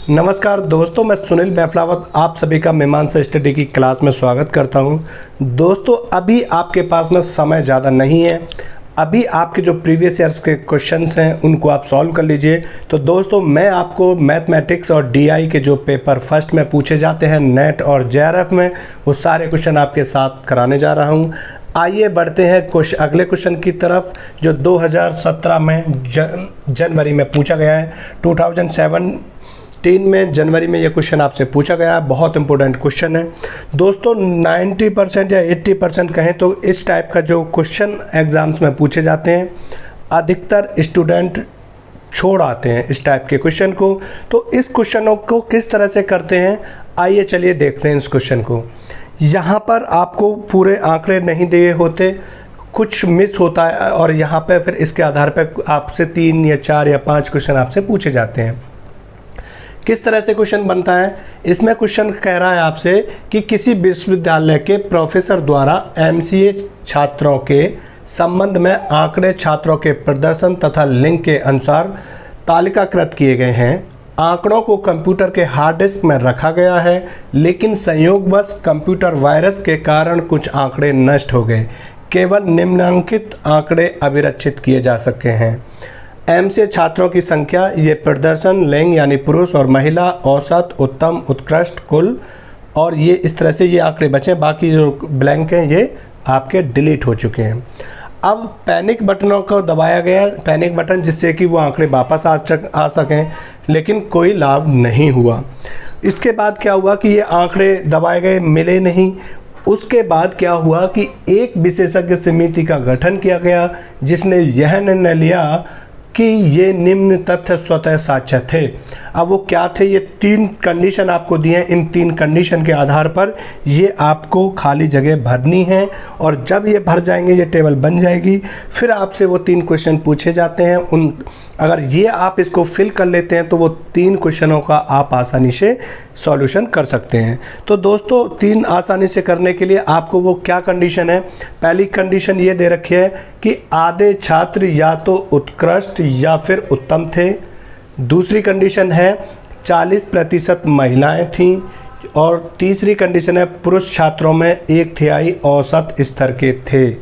नमस्कार दोस्तों, मैं सुनील बैफलावत आप सभी का मीमांसा स्टडी की क्लास में स्वागत करता हूं। दोस्तों, अभी आपके पास में समय ज़्यादा नहीं है। अभी आपके जो प्रीवियस ईयर्स के क्वेश्चंस हैं उनको आप सॉल्व कर लीजिए। तो दोस्तों, मैं आपको मैथमेटिक्स और डीआई के जो पेपर फर्स्ट में पूछे जाते हैं नेट और जेआरएफ में, वो सारे क्वेश्चन आपके साथ कराने जा रहा हूँ। आइए बढ़ते हैं अगले क्वेश्चन की तरफ, जो 2017 में जनवरी में पूछा गया है। 2017 में जनवरी में ये क्वेश्चन आपसे पूछा गया है। बहुत इंपॉर्टेंट क्वेश्चन है दोस्तों। 90% या 80% कहें तो इस टाइप का जो क्वेश्चन एग्जाम्स में पूछे जाते हैं, अधिकतर स्टूडेंट छोड़ आते हैं इस टाइप के क्वेश्चन को। तो इस क्वेश्चनों को किस तरह से करते हैं, आइए चलिए देखते हैं इस क्वेश्चन को। यहाँ पर आपको पूरे आंकड़े नहीं दिए होते, कुछ मिस होता है और यहाँ पे फिर इसके आधार पर आपसे 3 या 4 या 5 क्वेश्चन आपसे पूछे जाते हैं। किस तरह से क्वेश्चन बनता है, इसमें क्वेश्चन कह रहा है आपसे कि किसी विश्वविद्यालय के प्रोफेसर द्वारा एमसीए छात्रों के संबंध में आंकड़े छात्रों के प्रदर्शन तथा लिंग के अनुसार तालिकाकृत किए गए हैं। आंकड़ों को कंप्यूटर के हार्ड डिस्क में रखा गया है, लेकिन संयोगवश कंप्यूटर वायरस के कारण कुछ आंकड़े नष्ट हो गए। केवल निम्नलिखित आंकड़े अभिरक्षित किए जा सके हैं। एमसीए छात्रों की संख्या, ये प्रदर्शन, लिंग यानी पुरुष और महिला, औसत, उत्तम, उत्कृष्ट, कुल, और ये इस तरह से ये आंकड़े बचे। बाकी जो ब्लैंक हैं ये आपके डिलीट हो चुके हैं। अब पैनिक बटनों को दबाया गया, पैनिक बटन, जिससे कि वो आंकड़े वापस आ सकें, लेकिन कोई लाभ नहीं हुआ। इसके बाद क्या हुआ कि ये आंकड़े दबाए गए, मिले नहीं। उसके बाद क्या हुआ कि एक विशेषज्ञ समिति का गठन किया गया, जिसने यह निर्णय लिया कि ये निम्न तथ्य स्वतः साक्ष्य थे। अब वो क्या थे, ये 3 कंडीशन आपको दिए हैं। इन 3 कंडीशन के आधार पर ये आपको खाली जगह भरनी है, और जब ये भर जाएंगे ये टेबल बन जाएगी। फिर आपसे वो 3 क्वेश्चन पूछे जाते हैं। अगर ये आप इसको फिल कर लेते हैं तो वो 3 क्वेश्चनों का आप आसानी से सॉल्यूशन कर सकते हैं। तो दोस्तों, 3 आसानी से करने के लिए आपको वो क्या कंडीशन है, पहली कंडीशन ये दे रखी है कि आधे छात्र या तो उत्कृष्ट या फिर उत्तम थे। दूसरी कंडीशन है 40% महिलाएं थीं, और तीसरी कंडीशन है पुरुष छात्रों में 1/3 औसत स्तर के थे।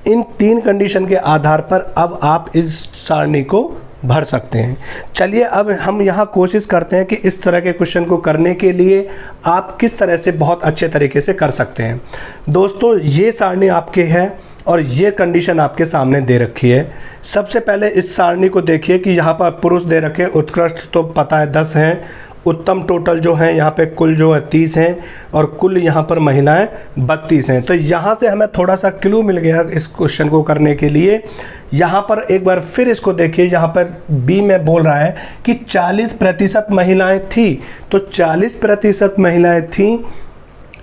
इन 3 कंडीशन के आधार पर अब आप इस सारणी को भर सकते हैं। चलिए अब हम यहाँ कोशिश करते हैं कि इस तरह के क्वेश्चन को करने के लिए आप किस तरह से बहुत अच्छे तरीके से कर सकते हैं। दोस्तों, ये सारणी आपके है और ये कंडीशन आपके सामने दे रखी है। सबसे पहले इस सारणी को देखिए कि यहाँ पर पुरुष दे रखे हैं, उत्कृष्ट तो पता है 10 हैं, उत्तम टोटल जो है यहाँ पे कुल जो है 30 हैं, और कुल यहाँ पर महिलाएं 32 हैं। तो यहाँ से हमें थोड़ा सा क्लू मिल गया इस क्वेश्चन को करने के लिए। यहाँ पर एक बार फिर इसको देखिए, यहाँ पर बी में बोल रहा है कि 40% महिलाएं थी। तो 40% महिलाएं थीं,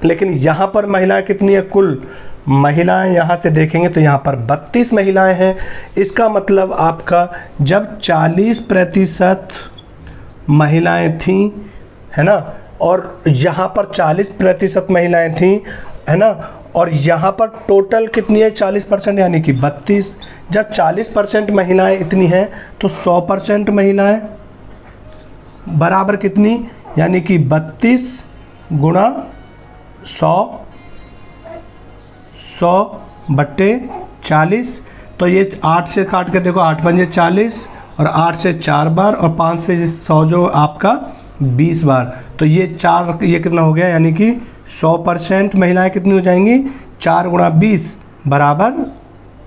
लेकिन यहाँ पर महिलाएं कितनी है, कुल महिलाएं यहाँ से देखेंगे तो यहाँ पर 32 महिलाएं हैं। इसका मतलब आपका जब 40% महिलाएं थीं, है ना, और यहाँ पर 40% महिलाएं थीं, है ना, और यहाँ पर टोटल कितनी है 40%, यानी कि 32। जब 40% महिलाएं इतनी हैं तो 100% महिलाएं बराबर कितनी, यानी कि 32 गुणा 100/40। तो ये 8 से काट के देखो, 8 पंजे 40, और 8 से 4 बार, और 5 से 100 जो आपका 20 बार। तो ये कितना हो गया, यानी कि 100% महिलाएं कितनी हो जाएंगी, 4 गुणा 20 बराबर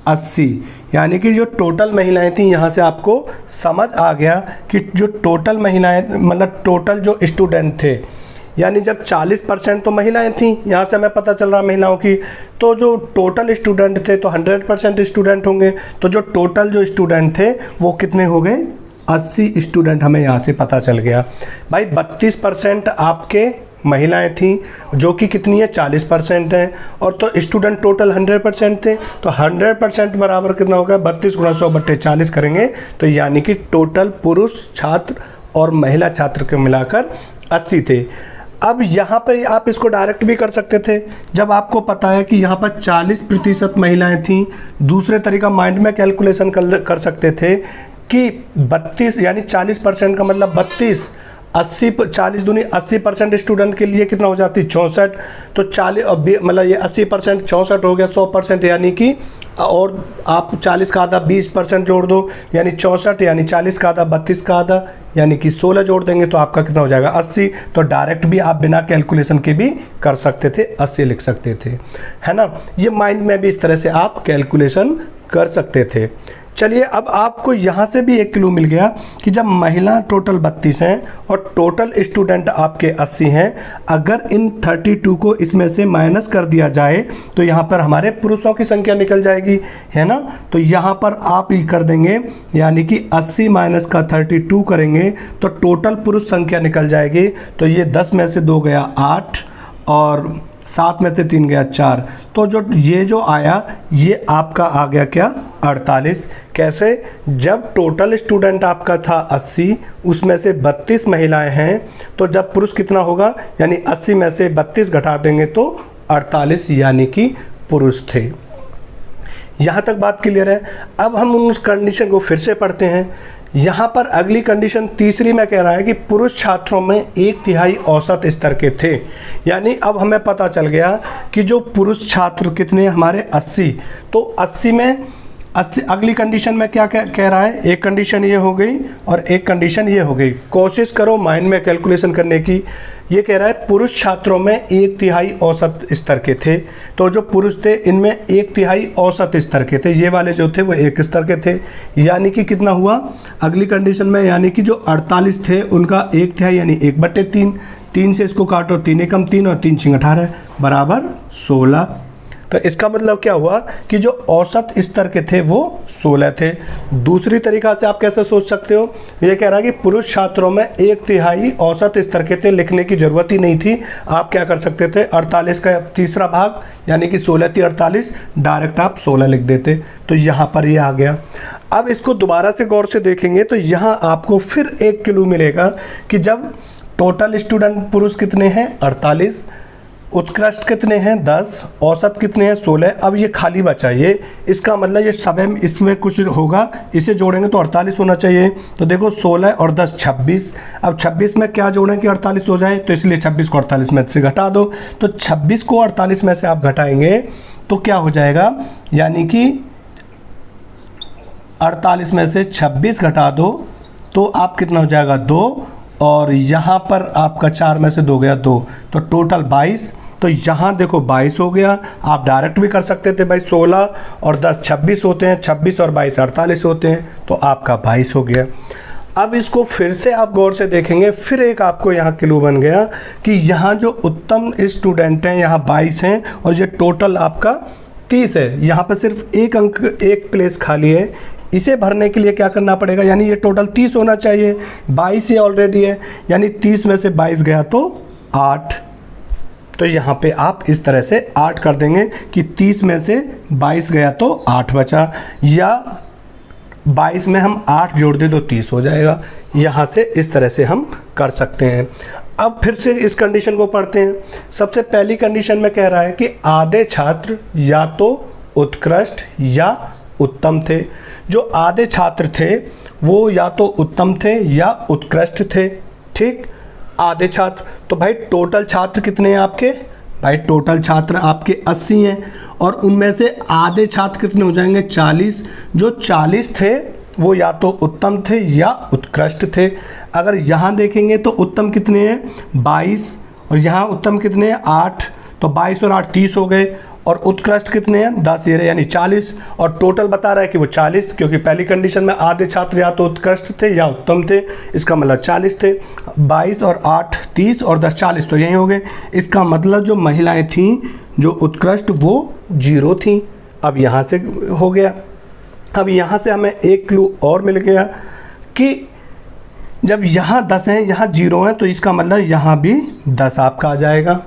80। यानी कि जो टोटल महिलाएं थी, यहाँ से आपको समझ आ गया कि जो टोटल महिलाएं, मतलब टोटल जो स्टूडेंट थे, यानी जब 40% तो महिलाएं थीं, यहाँ से हमें पता चल रहा महिलाओं की, तो जो टोटल स्टूडेंट थे तो 100% स्टूडेंट होंगे। तो जो टोटल जो स्टूडेंट थे वो कितने हो गए, 80 स्टूडेंट हमें यहाँ से पता चल गया। भाई 32% आपके महिलाएं थीं, जो कि कितनी है 40% हैं, और तो स्टूडेंट टोटल 100% थे। तो 100% बराबर कितना होगा, 32 गुणा 100/40 करेंगे तो यानी कि टोटल पुरुष छात्र और महिला छात्र को मिलाकर 80 थे। अब यहाँ पर आप इसको डायरेक्ट भी कर सकते थे, जब आपको पता है कि यहाँ पर 40% महिलाएं थीं। दूसरे तरीका माइंड में कैलकुलेशन कर सकते थे कि 32 यानी 40% का मतलब 32 80 40 दूनी 80% स्टूडेंट के लिए कितना हो जाती 64। तो 40 मतलब ये 80% 64 हो गया 100%, यानी कि और आप 40 का आधा 20% जोड़ दो यानी 64, यानी 40 का आधा 32 का आधा यानी कि 16 जोड़ देंगे तो आपका कितना हो जाएगा 80। तो डायरेक्ट भी आप बिना कैलकुलेशन के भी कर सकते थे, 80 लिख सकते थे, है ना। ये माइंड में भी इस तरह से आप कैलकुलेशन कर सकते थे। चलिए अब आपको यहाँ से भी एक क्लू मिल गया कि जब महिला टोटल 32 हैं और टोटल स्टूडेंट आपके 80 हैं, अगर इन 32 को इसमें से माइनस कर दिया जाए तो यहाँ पर हमारे पुरुषों की संख्या निकल जाएगी, है ना। तो यहाँ पर आप ही कर देंगे, यानी कि 80 माइनस का 32 करेंगे तो टोटल पुरुष संख्या निकल जाएगी। तो ये 10 में से 2 गया 8 और 7 में से 3 गया 4। तो जो आया ये आपका आ गया क्या 48। कैसे? जब टोटल स्टूडेंट आपका था 80, उसमें से 32 महिलाएं हैं, तो जब पुरुष कितना होगा, यानी 80 में से 32 घटा देंगे तो 48 यानी कि पुरुष थे। यहाँ तक बात क्लियर है। अब हम उस कंडीशन को फिर से पढ़ते हैं। यहाँ पर अगली कंडीशन तीसरी में कह रहा है कि पुरुष छात्रों में 1/3 औसत स्तर के थे। यानी अब हमें पता चल गया कि जो पुरुष छात्र कितने हमारे 80, तो 80 में 80 अगली कंडीशन में क्या कह रहा है, एक कंडीशन ये हो गई और एक कंडीशन ये हो गई। कोशिश करो माइंड में कैलकुलेशन करने की। ये कह रहा है पुरुष छात्रों में 1/3 औसत स्तर के थे। तो जो पुरुष थे इनमें 1/3 औसत स्तर के थे, ये वाले जो थे वो 1 स्तर के थे। यानी कि कितना हुआ अगली कंडीशन में, यानी कि जो 48 थे उनका 1/3 यानी 1/3। 3 से इसको काटो, 3 एकम 3 और 3 छिंग 18 बराबर 16। तो इसका मतलब क्या हुआ कि जो औसत स्तर के थे वो 16 थे। दूसरी तरीका से आप कैसे सोच सकते हो, ये कह रहा है कि पुरुष छात्रों में 1/3 औसत स्तर के थे, लिखने की ज़रूरत ही नहीं थी। आप क्या कर सकते थे, 48 का तीसरा भाग यानी कि 16 × 48, डायरेक्ट आप 16 लिख देते। तो यहाँ पर ये आ गया। अब इसको दोबारा से गौर से देखेंगे तो यहाँ आपको फिर एक क्लू मिलेगा कि जब टोटल स्टूडेंट पुरुष कितने हैं 48, उत्कृष्ट कितने हैं 10, औसत कितने हैं 16। अब ये खाली बचा, ये इसका मतलब ये सब इसमें कुछ होगा, इसे जोड़ेंगे तो 48 होना चाहिए। तो देखो 16 और 10 26। अब 26 में क्या जोड़ें कि 48 हो जाए, तो इसलिए 26 को 48 में से घटा दो। तो 26 को 48 में से आप घटाएंगे तो क्या हो जाएगा, यानी कि 48 में से 26 घटा दो तो आप कितना हो जाएगा 2, और यहाँ पर आपका 4 में से 2 गया 2, तो टोटल 22। तो यहाँ देखो 22 हो गया। आप डायरेक्ट भी कर सकते थे भाई, 16 और 10 26 होते हैं, 26 और 22 48 होते हैं, तो आपका 22 हो गया। अब इसको फिर से आप गौर से देखेंगे, फिर एक आपको यहाँ क्लू बन गया कि यहाँ जो उत्तम स्टूडेंट हैं यहाँ 22 हैं और ये टोटल आपका 30 है। यहाँ पर सिर्फ एक अंक, एक प्लेस खाली है, इसे भरने के लिए क्या करना पड़ेगा, यानी ये टोटल 30 होना चाहिए। 22 ये ऑलरेडी है, यानी 30 में से 22 गया तो 8। तो यहाँ पे आप इस तरह से 8 कर देंगे कि 30 में से 22 गया तो 8 बचा, या 22 में हम 8 जोड़ दे तो 30 हो जाएगा। यहाँ से इस तरह से हम कर सकते हैं। अब फिर से इस कंडीशन को पढ़ते हैं। सबसे पहली कंडीशन में कह रहा है कि आधे छात्र या तो उत्कृष्ट या उत्तम थे। जो आधे छात्र थे वो या तो उत्तम थे या उत्कृष्ट थे, ठीक। आधे छात्र, तो भाई टोटल छात्र कितने हैं आपके, भाई टोटल छात्र आपके 80 हैं और उनमें से आधे छात्र कितने हो जाएंगे 40। जो 40 थे वो या तो उत्तम थे या उत्कृष्ट थे। अगर यहाँ देखेंगे तो उत्तम कितने हैं 22 और यहाँ उत्तम कितने हैं 8, तो 22 और 8 30 हो गए, और उत्कृष्ट कितने हैं 10 ये रहे यानी 40, और टोटल बता रहा है कि वो 40, क्योंकि पहली कंडीशन में आधे छात्र या तो उत्कृष्ट थे या उत्तम थे, इसका मतलब 40 थे। 22 और 8 30 और 10 40, तो यही हो गए। इसका मतलब जो महिलाएं थीं जो उत्कृष्ट वो 0 थीं। अब यहाँ से हो गया। अब यहाँ से हमें एक क्लू और मिल गया कि जब यहाँ 10 हैं यहाँ 0 हैं, तो इसका मतलब यहाँ भी 10 आपका आ जाएगा।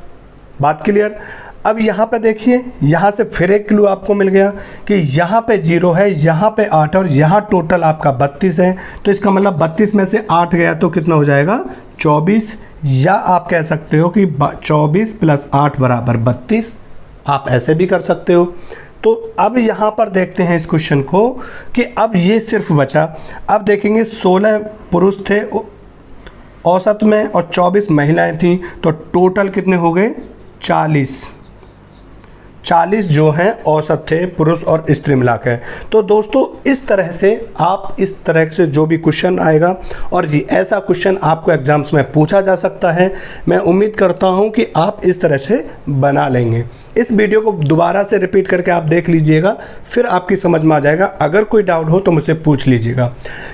बात क्लियर। अब यहाँ पे देखिए, यहाँ से फिर एक क्लू आपको मिल गया कि यहाँ पे 0 है, यहाँ पे 8 और यहाँ टोटल आपका 32 है। तो इसका मतलब 32 में से 8 गया तो कितना हो जाएगा 24, या आप कह सकते हो कि 24 + 8 बराबर 32। आप ऐसे भी कर सकते हो। तो अब यहाँ पर देखते हैं इस क्वेश्चन को कि अब ये सिर्फ बचा। अब देखेंगे 16 पुरुष थे औसत में और 24 महिलाएं थीं, तो टोटल कितने हो गए 40 जो हैं औसत थे पुरुष और स्त्री मिला के। तो दोस्तों इस तरह से आप इस तरह से जो भी क्वेश्चन आएगा, और जी ऐसा क्वेश्चन आपको एग्जाम्स में पूछा जा सकता है। मैं उम्मीद करता हूं कि आप इस तरह से बना लेंगे। इस वीडियो को दोबारा से रिपीट करके आप देख लीजिएगा, फिर आपकी समझ में आ जाएगा। अगर कोई डाउट हो तो मुझसे पूछ लीजिएगा।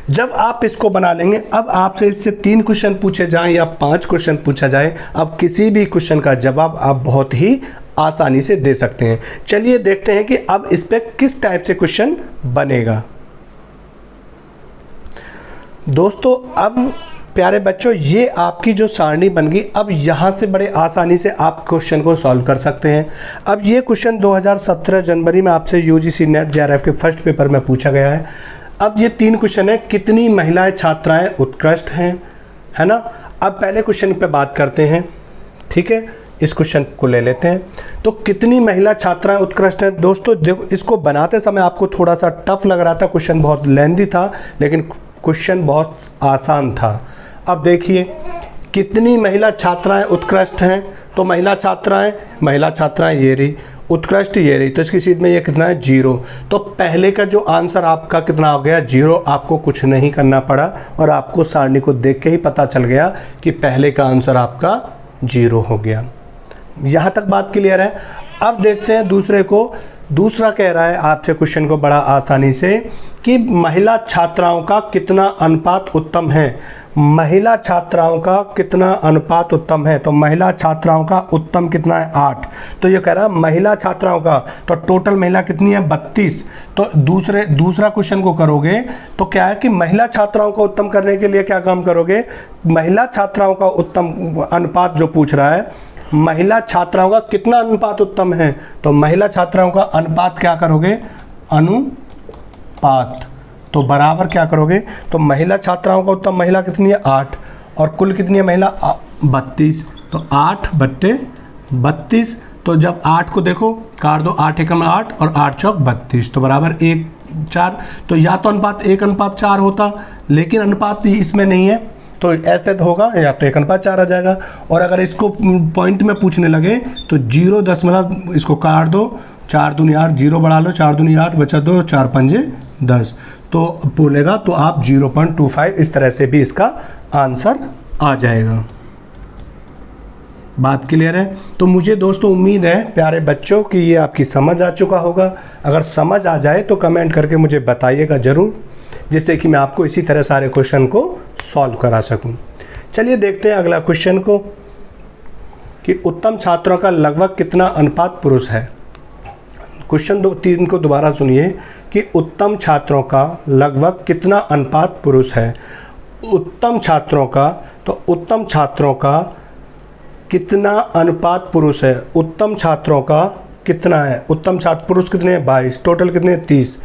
जब आप इसको बना लेंगे, अब आपसे इससे 3 क्वेश्चन पूछे जाएं या 5 क्वेश्चन पूछा जाए, अब किसी भी क्वेश्चन का जवाब आप बहुत ही आसानी से दे सकते हैं। चलिए देखते हैं कि अब इस पे किस टाइप से क्वेश्चन बनेगा। दोस्तों अब प्यारे बच्चों, ये आपकी जो सारणी बन गई, अब यहाँ से बड़े आसानी से आप क्वेश्चन को सॉल्व कर सकते हैं। अब ये क्वेश्चन 2017 जनवरी में आपसे यूजीसी नेट जेआरएफ के फर्स्ट पेपर में पूछा गया है। अब ये 3 क्वेश्चन है, कितनी महिलाएं छात्राएं उत्कृष्ट हैं, है ना। अब पहले क्वेश्चन पे बात करते हैं, ठीक है। इस क्वेश्चन को ले लेते हैं। तो कितनी महिला छात्राएं उत्कृष्ट हैं। दोस्तों देखो, इसको बनाते समय आपको थोड़ा सा टफ लग रहा था, क्वेश्चन बहुत लेंथी था, लेकिन क्वेश्चन बहुत आसान था। अब देखिए, कितनी महिला छात्राएं उत्कृष्ट हैं, तो महिला छात्राएं ये रही, उत्कृष्ट ये रही, तो इसकी सीध में ये कितना है 0। तो पहले का जो आंसर आपका कितना हो गया 0। आपको कुछ नहीं करना पड़ा और आपको सारणी को देख के ही पता चल गया कि पहले का आंसर आपका 0 हो गया। यहाँ तक बात क्लियर है। अब देखते हैं दूसरे को। दूसरा कह रहा है आपसे क्वेश्चन को बड़ा आसानी से कि महिला छात्राओं का कितना अनुपात उत्तम है। महिला छात्राओं का कितना अनुपात उत्तम है, तो महिला छात्राओं का उत्तम कितना है 8। तो ये कह रहा है महिला छात्राओं का, तो टोटल महिला कितनी है 32। तो दूसरा क्वेश्चन को करोगे तो क्या है कि महिला छात्राओं को उत्तम करने के लिए क्या काम करोगे, महिला छात्राओं का उत्तम अनुपात जो पूछ रहा है, महिला छात्राओं का कितना अनुपात उत्तम है, तो महिला छात्राओं का अनुपात क्या करोगे, अनुपात, तो बराबर क्या करोगे, तो महिला छात्राओं का उत्तम महिला कितनी है 8 और कुल कितनी है महिला 32। तो 8/32। तो जब 8 को देखो काट दो, 8 एकम 8 और 8 चौक 32, तो बराबर 1/4। तो या तो अनुपात 1/4 होता, लेकिन अनुपात इसमें नहीं है, तो ऐसे तो होगा या तो 1/4 आ जाएगा। और अगर इसको पॉइंट में पूछने लगे तो 0., इसको काट दो, 4 दूनी 8, 0 बढ़ा लो, 4 दूनी 8 बचा 2, 4 पंजे 10, तो बोलेगा तो आप 0.25 इस तरह से भी इसका आंसर आ जाएगा। बात क्लियर है। तो मुझे दोस्तों उम्मीद है प्यारे बच्चों कि ये आपकी समझ आ चुका होगा। अगर समझ आ जाए तो कमेंट करके मुझे बताइएगा ज़रूर, जिससे कि मैं आपको इसी तरह सारे क्वेश्चन को सॉल्व करा सकूं। चलिए देखते हैं अगला क्वेश्चन को कि उत्तम छात्रों का लगभग कितना अनुपात पुरुष है। क्वेश्चन 3 को दोबारा सुनिए कि उत्तम छात्रों का लगभग कितना अनुपात पुरुष है। उत्तम छात्रों का, तो उत्तम छात्रों का कितना अनुपात पुरुष है, उत्तम छात्रों का कितना है, उत्तम छात्र पुरुष कितने हैं 22, टोटल कितने 30।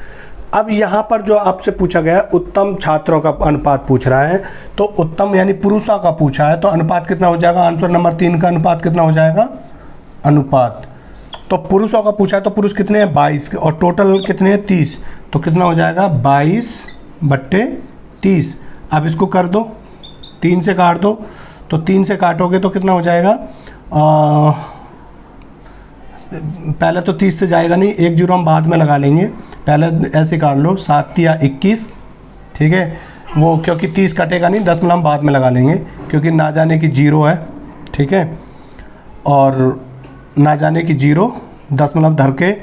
अब यहाँ पर जो आपसे पूछा गया है उत्तम छात्रों का अनुपात पूछ रहा है, तो उत्तम यानी पुरुषों का पूछा है, तो अनुपात कितना हो जाएगा, आंसर नंबर 3 का अनुपात कितना हो जाएगा, अनुपात। तो पुरुषों का पूछा है तो पुरुष कितने हैं 22 और टोटल कितने हैं 30, तो कितना हो जाएगा 22/30। अब इसको कर दो, 3 से काट दो, तो 3 से काटोगे तो कितना हो जाएगा, पहले तो 30 से जाएगा नहीं, 1 0 हम बाद में लगा लेंगे, पहले ऐसे काट लो, 7 या 21, ठीक है। वो क्योंकि 30 कटेगा नहीं, 10 हम बाद में लगा लेंगे, क्योंकि ना जाने की 0 है, ठीक है, और ना जाने की 0 दशमलव धर के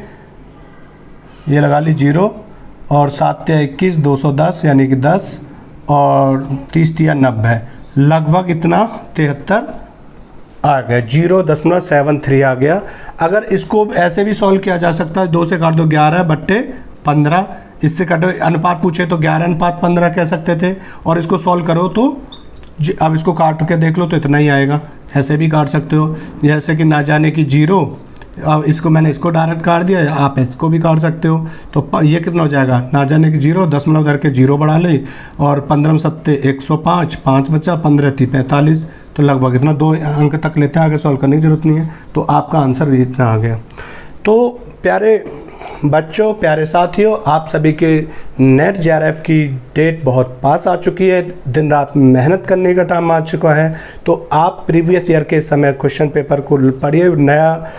ये लगा ली 0, और 7 या 21 210 यानी कि 10, और 30 या 90, लगभग इतना 73 आ गया, 0.73 आ गया। अगर इसको ऐसे भी सॉल्व किया जा सकता है, 2 से काट दो 11/15, इससे काटो, अनुपात पूछे तो 11/15 कह सकते थे, और इसको सॉल्व करो तो अब इसको काट के देख लो तो इतना ही आएगा। ऐसे भी काट सकते हो, जैसे कि ना जाने की 0, अब इसको मैंने इसको डायरेक्ट काट दिया, आप इसको भी काट सकते हो। तो ये कितना हो जाएगा, ना जाने की 0 दशमलव धर के 0 बढ़ा ले, और 15 7 105, 5 बचा, 15 3 45, तो लगभग इतना 2 अंक तक लेते हैं, आगे सॉल्व करने की जरूरत नहीं है। तो आपका आंसर इतना आ गया। तो प्यारे बच्चों, प्यारे साथियों, आप सभी के नेट जेआरएफ की डेट बहुत पास आ चुकी है। दिन रात मेहनत करने का टाइम आ चुका है। तो आप प्रीवियस ईयर के समय क्वेश्चन पेपर को पढ़िए, नया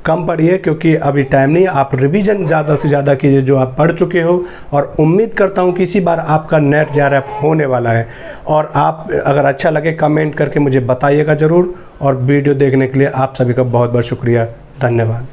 कम पढ़िए, क्योंकि अभी टाइम नहीं। आप रिवीजन ज़्यादा से ज़्यादा कीजिए जो आप पढ़ चुके हो, और उम्मीद करता हूँ कि इसी बार आपका नेट जेआरएफ होने वाला है। और आप अगर अच्छा लगे कमेंट करके मुझे बताइएगा ज़रूर। और वीडियो देखने के लिए आप सभी का बहुत बहुत शुक्रिया, धन्यवाद।